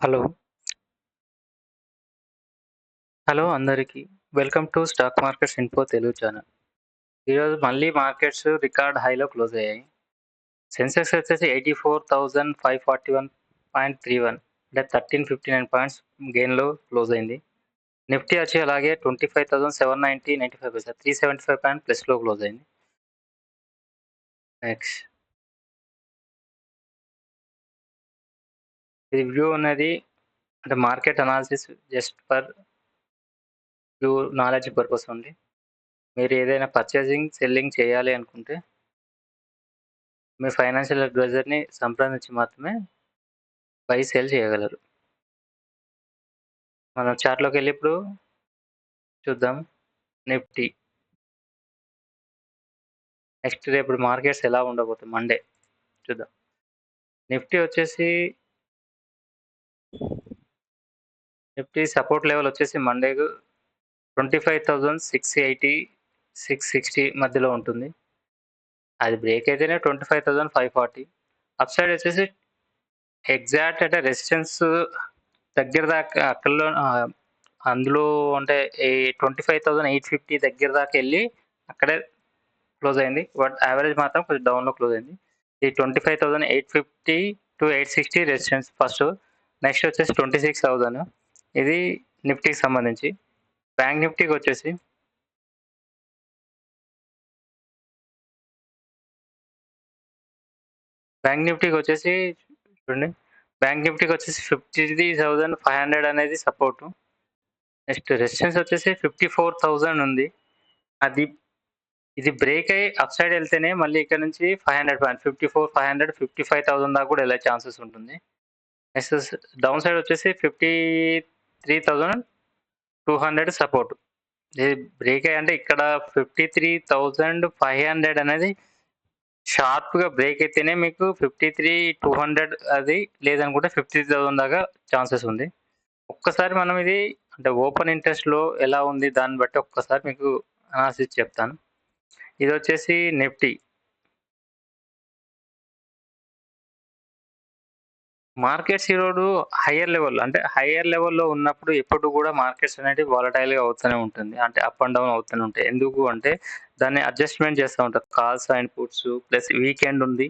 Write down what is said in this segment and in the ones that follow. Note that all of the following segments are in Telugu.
హలో. హలో అందరికి. Welcome to stock markets info Telugu channel. ఈరోజు మళ్ళీ మార్కెట్స్ రికార్డ్ హైలో క్లోజ్ అయ్యాయి. సెన్సెక్స్ వచ్చేసి 84,541.31 అంటే 1359 పాయింట్స్ గెయిన్‌లో క్లోజ్ అయింది. నిఫ్టీ వచ్చి అలాగే 25,790.95 375 పాయింట్ ప్లస్‌లో క్లోజ్ అయింది. నెక్స్ట్ ఇది వ్యూ అనేది అంటే market analysis just for pure knowledge purpose only. మీరు ఏదైనా పర్చేసింగ్, సెల్లింగ్ చేయాలి అనుకుంటే మీ ఫైనాన్షియల్ అడ్వైజర్‌ని సంప్రదించి మాత్రమే బై, సెల్ చేయగలరు. మనం చార్ట్‌లోకెళ్ళి ఇప్పుడు చూద్దాం నిఫ్టీ. నెక్స్ట్ రేపు మార్కెట్స్ ఎలా ఉండబోతాయి మండే చూద్దాం. నిఫ్టీ వచ్చేసి సపోర్ట్ లెవెల్ వచ్చేసి మండేకు 25,680, 660 మధ్యలో ఉంటుంది. అది బ్రేక్ అయితేనే 25,540. అప్ సైడ్ వచ్చేసి ఎగ్జాక్ట్ అంటే రెసిస్టెన్స్ దగ్గర దాకా అక్కడలో అందులో అంటే 25,850 దగ్గర దాకా వెళ్ళి అక్కడే క్లోజ్ అయింది. బట్ యావరేజ్ మాత్రం కొంచెం డౌన్‌లో క్లోజ్ అయింది. ఈ 25,850-860 రెసిస్టెన్స్ ఫస్ట్. నెక్స్ట్ వచ్చేసి 26,000 ఇది నిఫ్టీకి సంబంధించి. బ్యాంక్ నిఫ్టీకి వచ్చేసి చూడండి, బ్యాంక్ నిఫ్టీకి వచ్చేసి 53,500 అనేది సపోర్టు. నెక్స్ట్ రెసిస్టెన్స్ వచ్చేసి 54,000 ఉంది. ఇది బ్రేక్ అయ్యి అప్ సైడ్ వెళ్తేనే మళ్ళీ ఇక్కడ నుంచి 500 పాయింట్స్ 54, 500, 55,000 దాకా కూడా వెళ్ళే ఛాన్సెస్ ఉంటుంది. నెక్స్ట్ డౌన్ సైడ్ వచ్చేసి 53,200 సపోర్ట్. ఇది బ్రేక్ అయ్యి అంటే ఇక్కడ 53,500 అనేది షార్ప్‌గా బ్రేక్ అయితేనే మీకు 53,200 అది లేదనుకుంటే 50,000 దాకా ఛాన్సెస్ ఉంది. ఒక్కసారి మనం ఇది అంటే ఓపెన్ ఇంట్రెస్ట్‌లో ఎలా ఉంది దాన్ని బట్టి ఒక్కసారి మీకు అనాలిసిస్ చెప్తాను. ఇది వచ్చేసి నిఫ్టీ. మార్కెట్స్ ఈరోజు హయ్యర్ లెవెల్‌లో ఉన్నప్పుడు ఎప్పుడు కూడా మార్కెట్స్ అనేటివి వాలటైల్‌గా అవుతూనే ఉంటుంది. అంటే అప్ అండ్ డౌన్ అవుతూనే ఉంటాయి. ఎందుకు అంటే దాన్ని అడ్జస్ట్‌మెంట్ చేస్తూ ఉంటారు. Calls and puts plus weekend ఉంది.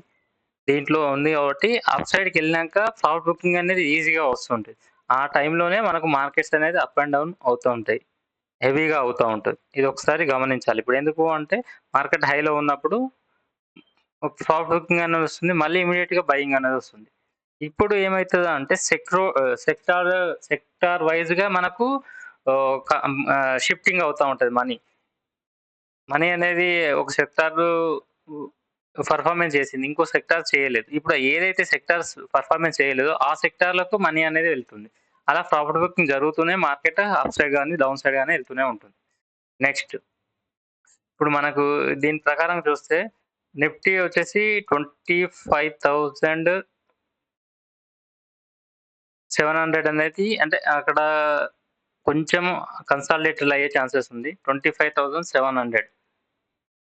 దీంట్లో ఉంది కాబట్టి అప్ సైడ్‌కెళ్ళినాక ప్రాఫిట్ బుకింగ్ అనేది ఈజీగా వస్తుంటది. ఆ టైంలోనే మనకు మార్కెట్స్ అనేది అప్ అండ్ డౌన్ అవుతూ ఉంటాయి. హెవీగా అవుతా ఉంటది. ఇది ఒకసారి గమనించాలి. ఇప్పుడు ఎందుకు అంటే మార్కెట్ హైలో ఉన్నప్పుడు ప్రాఫిట్ బుకింగ్ అనేది వస్తుంది. మళ్ళీ ఇమ్మీడియేట్‌గా బయింగ్ అనేది వస్తుంది. ఇప్పుడు ఏమైతదంటే సెక్టార్ వైస్‌గా మనకు షిఫ్టింగ్ అవుతా ఉంటది మనీ. మనీ అనేది ఒక సెక్టార్ పర్ఫార్మెన్స్ చేసింది. ఇంకో సెక్టార్ చేయలేదు. ఇప్పుడు ఏదైతే సెక్టార్స్ పర్ఫార్మెన్స్ చేయలేదో ఆ సెక్టార్‌లకు మనీ అనేది వెళ్తుంది. అలా ప్రాఫిట్ బుకింగ్ జరుగుతూనే మార్కెట్ అప్ సైడ్ గాని, డౌన్ సైడ్ గాని వెళ్తూనే ఉంటుంది. నెక్స్ట్ ఇప్పుడు మనకు దీని ప్రకారం చూస్తే నిఫ్టీ వచ్చేసి 25,700 అనేది అంటే అక్కడ కొంచెం కన్సాలిడేటెడ్ అయ్యే ఛాన్సెస్ ఉంది. 25,700.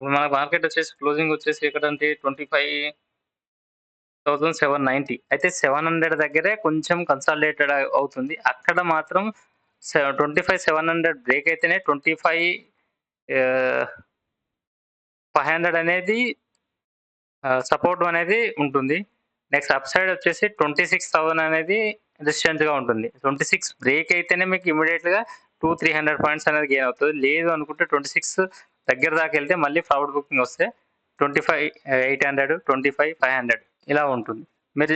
మన మార్కెట్ వచ్చేసి క్లోజింగ్ వచ్చేసి ఎక్కడంటే 25,790. అయితే 700 దగ్గరే కొంచెం కన్సాలిడేటెడ్ అవుతుంది. అక్కడ మాత్రం 25,700 బ్రేక్ అయితేనే 25,500 అనేది సపోర్ట్ అనేది ఉంటుంది. నెక్స్ట్ అప్ సైడ్ వచ్చేసి 26,000 అనేది రెసిస్టెంట్‌గా ఉంటుంది. 26 బ్రేక్ అయితేనే మీకు ఇమ్మీడియేట్‌గా 200-300 పాయింట్స్ అనేది గెయిన్ అవుతది. లేదు అనుకుంటే 26 దగ్గర దాకా వెళ్తే మళ్ళీ ఫార్వర్డ్ బుకింగ్ వస్తే 25,800, 25,500 ఇలా ఉంటుంది. మీరు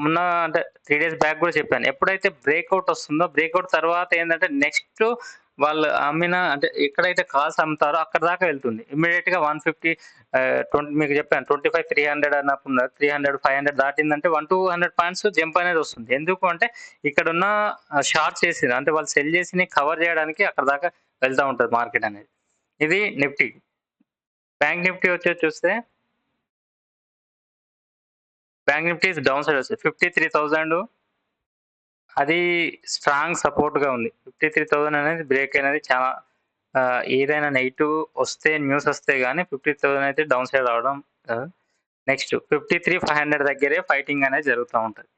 మొన్న అంటే 3 డేస్ బ్యాక్ కూడా చెప్పాను. ఎప్పుడైతే బ్రేక్‌ఔట్ వస్తుందో బ్రేక్‌ఔట్ తర్వాత ఏందంటే నెక్స్ట్ వాళ్ళు అమ్మిన అంటే ఎక్కడైతే కాల్స్ అమ్ముతారో అక్కడి దాకా వెళ్తుంది. ఇమ్మీడియేట్‌గా 150 మీకు చెప్పాను 25,300 అన్నప్పుడు 300, 500 దాటిందంటే 100-200 పాయింట్స్ జంప్ అనేది వస్తుంది. ఎందుకు అంటే ఇక్కడున్న షార్ట్స్ చేసింది. అంటే వాళ్ళు సెల్ చేసినయి కవర్ చేయడానికి అక్కడి దాకా వెళ్తా ఉంటది మార్కెట్ అనేది. ఇది నిఫ్టీ. బ్యాంక్ నిఫ్టీ వచ్చేసి చూస్తే బ్యాంక్ నిఫ్టీ డౌన్ సైడ్ వస్తది. 53,000 అది స్ట్రాంగ్ సపోర్ట్‌గా ఉంది. 53,000 అనేది బ్రేక్ అనేది చాలా ఏదైనా నెగెటివ్ వస్తే న్యూస్ వస్తే గాని 50,000 అయితే డౌన్ సైడ్ రావడం నెక్స్ట్ 53,500 దగ్గరే ఫైటింగ్ అనేది జరుగుతా ఉంటది.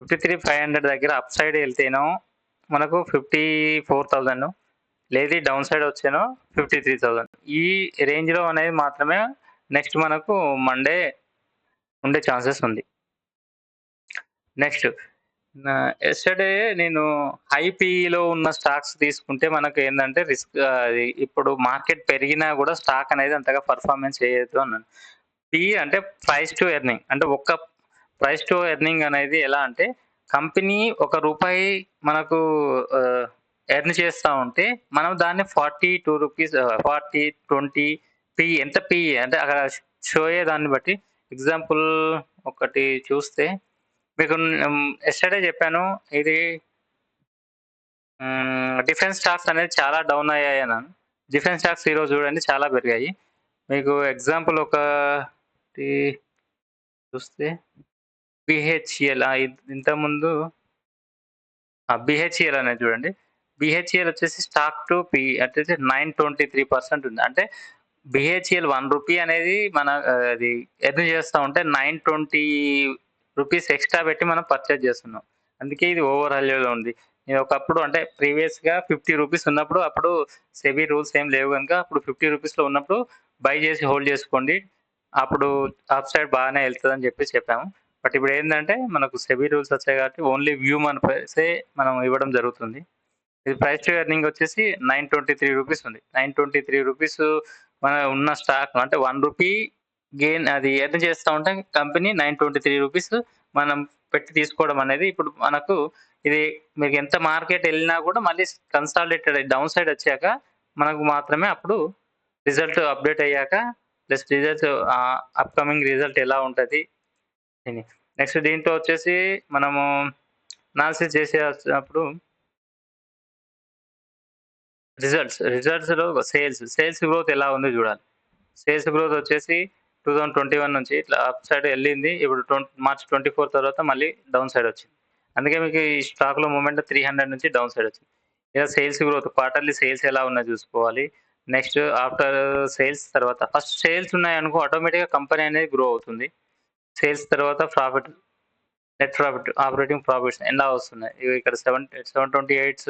53,500 దగ్గర అప్ సైడ్ వెళ్తేనో మనకు 54,000 లేదు డౌన్ సైడ్ వచ్చేనో 53,000 ఈ రేంజ్లో అనేది మాత్రమే నెక్స్ట్ మనకు మండే ఉండే ఛాన్సెస్ ఉంది. నెక్స్ట్ యెస్టర్‌డే నేను హై పీఈలో ఉన్న స్టాక్స్ తీసుకుంటే మనకు ఏందంటే రిస్క్ అది ఇప్పుడు మార్కెట్ పెరిగినా కూడా స్టాక్ అనేది అంతగా పర్ఫార్మెన్స్ చేయదు అన్నాను. పీఈ అంటే ప్రైస్ టు ఎర్నింగ్ అంటే ఒక్క ప్రైస్ టు ఎర్నింగ్ అనేది ఎలా అంటే కంపెనీ రూపాయి మనకు ఎర్న్ చేస్తా ఉంటే మనం దాన్ని రూ. 40, 20 పీఈ ఎంత పీఈ అంటే అక్కడ షో అయ్యే దాన్ని బట్టి ఎగ్జాంపుల్ ఒకటి చూస్తే మీకు యెస్టర్‌డే చెప్పాను. ఇది డిఫెన్స్ స్టాక్స్ అనేది చాలా డౌన్ అయ్యాయన్నాను. డిఫెన్స్ స్టాక్స్ ఈరోజు చూడండి చాలా పెరిగాయి. మీకు ఎగ్జాంపుల్ ఒకటి చూస్తే బీహెచ్‌ఈఎల్ ఇంతకుముందు బీహెచ్‌ఈఎల్ అనేది చూడండి. బీహెచ్‌ఈఎల్ వచ్చేసి స్టాక్ టు పీఈ వచ్చేసి 923% ఉంది. అంటే బీహెచ్‌ఈఎల్ రూ. 1 అనేది మన అది ఎర్న్ చేస్తా ఉంటే 920 రూపీస్ ఎక్స్‌ట్రా పెట్టి మనం పర్చేజ్ చేస్తున్నాం. అందుకే ఇది ఓవర్ వాల్యూలో ఉంది. నేను ఒకప్పుడు అంటే ప్రీవియస్‌గా రూ. 50 ఉన్నప్పుడు అప్పుడు సెబీ రూల్స్ ఏం లేవు గనుక అప్పుడు రూ. 50లో ఉన్నప్పుడు బై చేసి హోల్డ్ చేసుకోండి. అప్పుడు అప్ సైడ్ బాగానే వెళ్తదని చెప్పాము. బట్ ఇప్పుడు ఏందంటే మనకు సెబీ రూల్స్ వచ్చాయి కాబట్టి ఓన్లీ వ్యూ మన ప్రైసే మనం ఇవ్వడం జరుగుతుంది. ఇది ప్రైస్ టు ఎర్నింగ్ వచ్చేసి రూ. 923 ఉంది. రూ. 923 మన ఉన్న స్టాక్ అంటే రూ. 1 గెయిన్ అది ఎర్న్ చేస్తా ఉంటే కంపెనీ రూ. 923 మనం పెట్టి తీసుకోవడం అనేది ఇప్పుడు మనకు ఇది మీకు ఎంత మార్కెట్ వెళ్ళినా కూడా మళ్ళీ కన్సాలిడేటెడ్ డౌన్ సైడ్ వచ్చాక మనకు మాత్రమే అప్పుడు రిజల్ట్ అప్డేట్ అయ్యాక ప్లస్ రిజల్ట్స్ అప్‌కమింగ్ రిజల్ట్ ఎలా ఉంటది అని. నెక్స్ట్ దీంట్లో వచ్చేసి మనము అనాలిసిస్ చేసేటప్పుడు రిజల్ట్స్‌లో సేల్స్ గ్రోత్ ఎలా ఉందో చూడాలి. సేల్స్ గ్రోత్ వచ్చేసి 2021 నుంచి ఇట్లా అప్ సైడ్ ఎళ్ళింది. ఇప్పుడు మార్చ్ 24 తర్వాత మళ్ళీ డౌన్ సైడ్ వచ్చింది. అందుకే మీకు ఈ స్టాక్‌లో మొమెంటం 300 నుంచి డౌన్ సైడ్ వచ్చింది. ఇలా సేల్స్ గ్రోత్ క్వార్టర్లీ సేల్స్ ఎలా ఉన్నాయో చూసుకోవాలి. నెక్స్ట్ ఆఫ్టర్ సేల్స్ తర్వాత ఫస్ట్ సేల్స్ ఉన్నాయనుకో ఆటోమేటిక్‌గా కంపెనీ అనేది గ్రో అవుతుంది. సేల్స్ తర్వాత నెట్ ప్రాఫిట్, ఆపరేటింగ్ ప్రాఫిట్స్ ఎలా వస్తున్నాయి. ఇక్కడ 728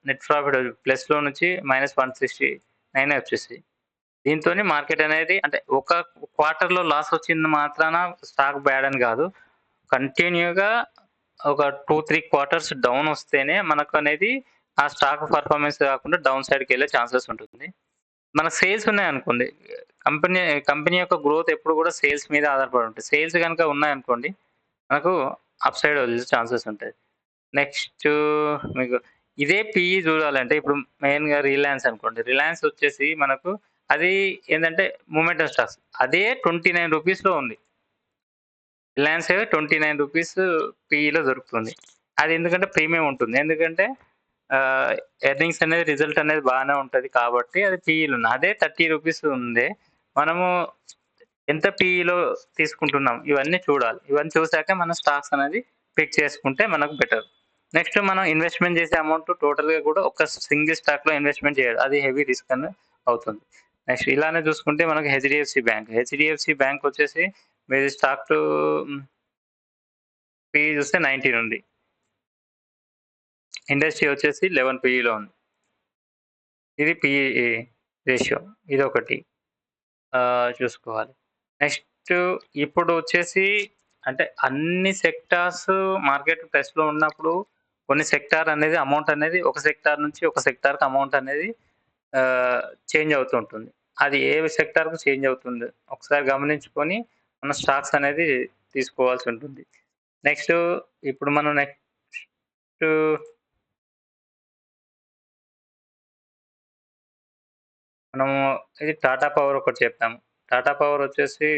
నెట్ ప్రాఫిట్ ప్లస్‌లో నుంచి -169 వచ్చేసాయి. దీంతోని మార్కెట్ అనేది అంటే ఒక క్వార్టర్‌లో లాస్ వచ్చింది మాత్రాన స్టాక్ బ్యాడ్ అని కాదు. కంటిన్యూగా ఒక 2, 3 క్వార్టర్స్ డౌన్ వస్తేనే మనకనేది ఆ స్టాక్ పర్ఫార్మెన్స్ కాకుండా డౌన్ సైడ్‌కెళ్ళే ఛాన్సెస్ ఉంటుంది. మనకు సేల్స్ ఉన్నాయనుకోండి, కంపెనీ కంపెనీ యొక్క గ్రోత్ ఎప్పుడు కూడా సేల్స్ మీద ఆధారపడి ఉంటుంది. సేల్స్ గనుక ఉన్నాయనుకోండి, మనకు అప్ సైడ్ వచ్చే ఛాన్సెస్ ఉంటాయి. నెక్స్ట్ మీకు ఇదే పీఈ చూడాలంటే ఇప్పుడు మెయిన్‌గా రిలయన్స్ అనుకోండి. రిలయన్స్ వచ్చేసి మనకు అది ఏందంటే మొమెంటమ్ స్టాక్స్. అదే రూ. 29లో ఉంది. రిలయన్స్ రూ. 29 పీఈలో దొరుకుతుంది. అది ఎందుకంటే ప్రీమియం ఉంటుంది. ఎందుకంటే ఎర్నింగ్స్ అనేది రిజల్ట్ అనేది బాగానే ఉంటది కాబట్టి అది పీఈలో ఉంది. అదే రూ. 30 ఉంది. మనము ఎంత పీఈలో తీసుకుంటున్నాం ఇవన్నీ చూడాలి. ఇవన్నీ చూసాక మనం స్టాక్స్ అనేది పిక్ చేసుకుంటే మనకు బెటర్. నెక్స్ట్ మనం ఇన్వెస్ట్‌మెంట్ చేసే అమౌంట్ టోటల్‌గా కూడా ఒక సింగిల్ స్టాక్‌లో ఇన్వెస్ట్‌మెంట్ చేయాలి. అది హెవీ రిస్క్ అని అవుతుంది. నెక్స్ట్ ఇలానే చూసుకుంటే మనకు హెచ్‌డీఎఫ్‌సీ బ్యాంక్. హెచ్‌డీఎఫ్‌సీ బ్యాంక్ వచ్చేసి మీది స్టాక్ టు పీఈ చూస్తే 19 ఉంది. ఇండస్ట్రీ వచ్చేసి 11 పీఈలో ఉంది. ఇది పీఈ రేషియో ఇదొకటి చూసుకోవాలి. నెక్స్ట్ ఇప్పుడు వచ్చేసి అంటే అన్ని సెక్టార్స్ మార్కెట్ టెస్ట్‌లో ఉన్నప్పుడు కొన్ని సెక్టార్ అనేది అమౌంట్ అనేది ఒక సెక్టార్ నుంచి ఒక సెక్టార్‌కి అమౌంట్ అనేది చేంజ్ అవుతూ ఉంటుంది. అది ఏ సెక్టార్‌కి చేంజ్ అవుతుందో ఒకసారి గమనించుకొని మన స్టాక్స్ అనేది తీసుకోవాల్సి ఉంటుంది. నెక్స్ట్ ఇప్పుడు మనం నెక్స్ట్ మనము ఇది టాటా పవర్ ఒకటి చెప్పాము. టాటా పవర్ వచ్చేసి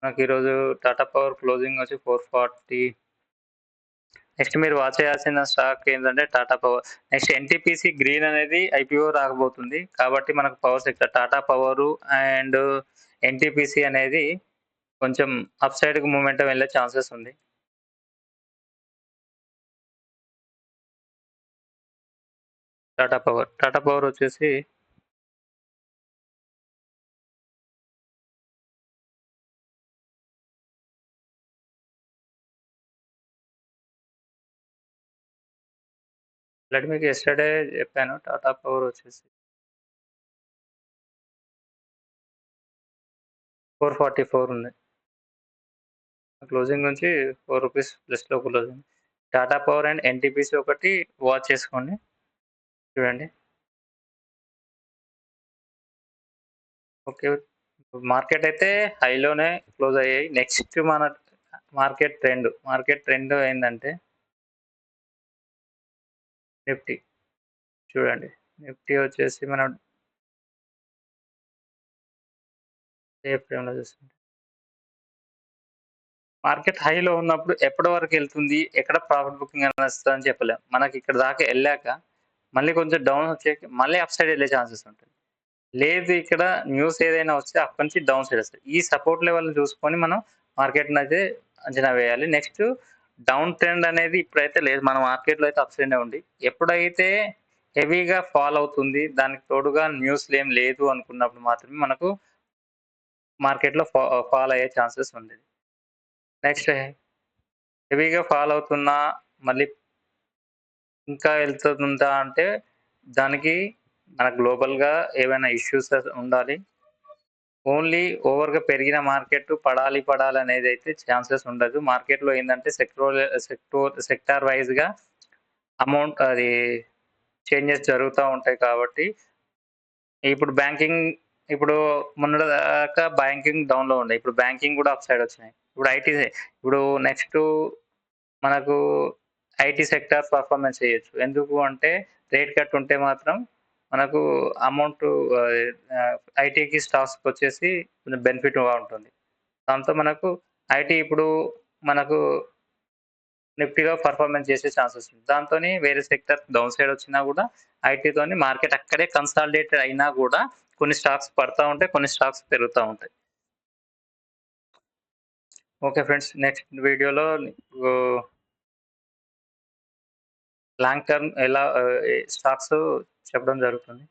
నాకు ఈరోజు టాటా పవర్ క్లోజింగ్ వచ్చి 440. నెక్స్ట్ మీరు వాచ్ చేయాల్సిన స్టాక్ ఏంటంటే Tata power. Next NTPC green అనేది ఐపీఓ రాకపోతుంది. కాబట్టి మనకు power sector Tata power and NTPC అనేది కొంచెం అప్ సైడ్‌కి మూవ్‌మెంటం వెళ్ళే ఛాన్సెస్ ఉంది. టాటా పవర్ వచ్చేసి ఆల్రెడీ మీకు యెస్టర్‌డే చెప్పాను. టాటా పవర్ వచ్చేసి 444 ఉంది. క్లోజింగ్ నుంచి రూ. 4 ప్లస్‌లో closing. Tata power and NTPC ఒకటి వాచ్ చేసుకోండి. చూడండి. ఓకే. మార్కెట్ అయితే హైలోనే క్లోజ్ అయ్యాయి. నెక్స్ట్ మన మార్కెట్ ట్రెండ్ ఏందంటే నిఫ్టీ చూడండి. నిఫ్టీ వచ్చేసి మనం డే ఫ్రేమ్‌లో చూస్తుంటే మార్కెట్ హైలో ఉన్నప్పుడు ఎప్పటి వరకెళ్తుంది? ఎక్కడ ప్రాఫిట్ బుకింగ్ అని వస్తదని చెప్పలేం. మనకి ఇక్కడ దాకా ఎళ్ళాక మళ్ళీ కొంచెం డౌన్ వచ్చాక మళ్ళీ అప్ సైడ్ ఎళ్ళే ఛాన్సెస్ ఉంటాయి. లేదు ఇక్కడ న్యూస్ ఏదైనా వస్తే అక్కడి నుంచి డౌన్ సైడ్ వస్తాయి. ఈ సపోర్ట్ లెవెల్‌ని చూసుకొని మనం మార్కెట్‌నయితే అంచనా వేయాలి. నెక్స్ట్ డౌన్ ట్రెండ్ అనేది ఇప్పుడైతే లేదు. మన మార్కెట్‌లో అయితే అప్ ట్రెండే ఉంది. ఎప్పుడైతే హెవీగా ఫాల్ అవుతుంది, దానికి తోడుగా న్యూస్‌లేం లేదు అనుకున్నప్పుడు మాత్రమే మనకు మార్కెట్‌లో ఫాల్ అయ్యే ఛాన్సెస్ ఉంది. నెక్స్ట్ హెవీగా ఫాల్ అవుతున్నా మళ్ళీ ఇంకా వెళ్తుందా అంటే దానికి మన గ్లోబల్‌గా ఏవైనా ఇష్యూస్ ఉండాలి. ఓన్లీ ఓవర్‌గా పెరిగిన మార్కెట్ పడాలనేదైతే ఛాన్సెస్ ఉండదు. మార్కెట్‌లో ఏందంటే సెక్టార్ వైస్‌గా అమౌంట్ అది చేంజెస్ జరుగుతా ఉంటాయి కాబట్టి, ఇప్పుడు బ్యాంకింగ్ ఇప్పుడు మొన్నటి దాకా బ్యాంకింగ్ డౌన్‌లో ఉండే. ఇప్పుడు బ్యాంకింగ్ గూడా అప్ సైడ్ వచ్చినాయి. ఇప్పుడు నెక్స్ట్ మనకు ఐటీ సెక్టార్ పర్ఫార్మెన్స్ చేయొచ్చు. ఎందుకు అంటే రేట్ కట్ ఉంటే మాత్రం మనకు అమౌంటు ఐటీకి స్టాక్స్‌కొచ్చేసి కొంచెం బెనిఫిట్‌గా ఉంటుంది. దాంతో మనకు ఐటీ ఇప్పుడు మనకు నిఫ్టీలో పర్ఫార్మెన్స్ చేసే ఛాన్సెస్ ఉంది. దాంతోని వేరే సెక్టర్ డౌన్ సైడ్ వచ్చినా గూడా ఐటీతోని మార్కెట్ అక్కడే కన్సాలిడేటెడ్ అయినా గూడా కొన్ని స్టాక్స్ పడతా ఉంటాయి. కొన్ని స్టాక్స్ పెరుగుతా ఉంటాయి. Okay friends. నెక్స్ట్ వీడియోలో నీకు లాంగ్ టర్మ్ ఎలా స్టాక్స్ చెప్పడం జరుగుతుంది.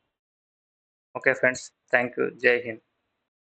Okay friends. Thank you. జై హింద్.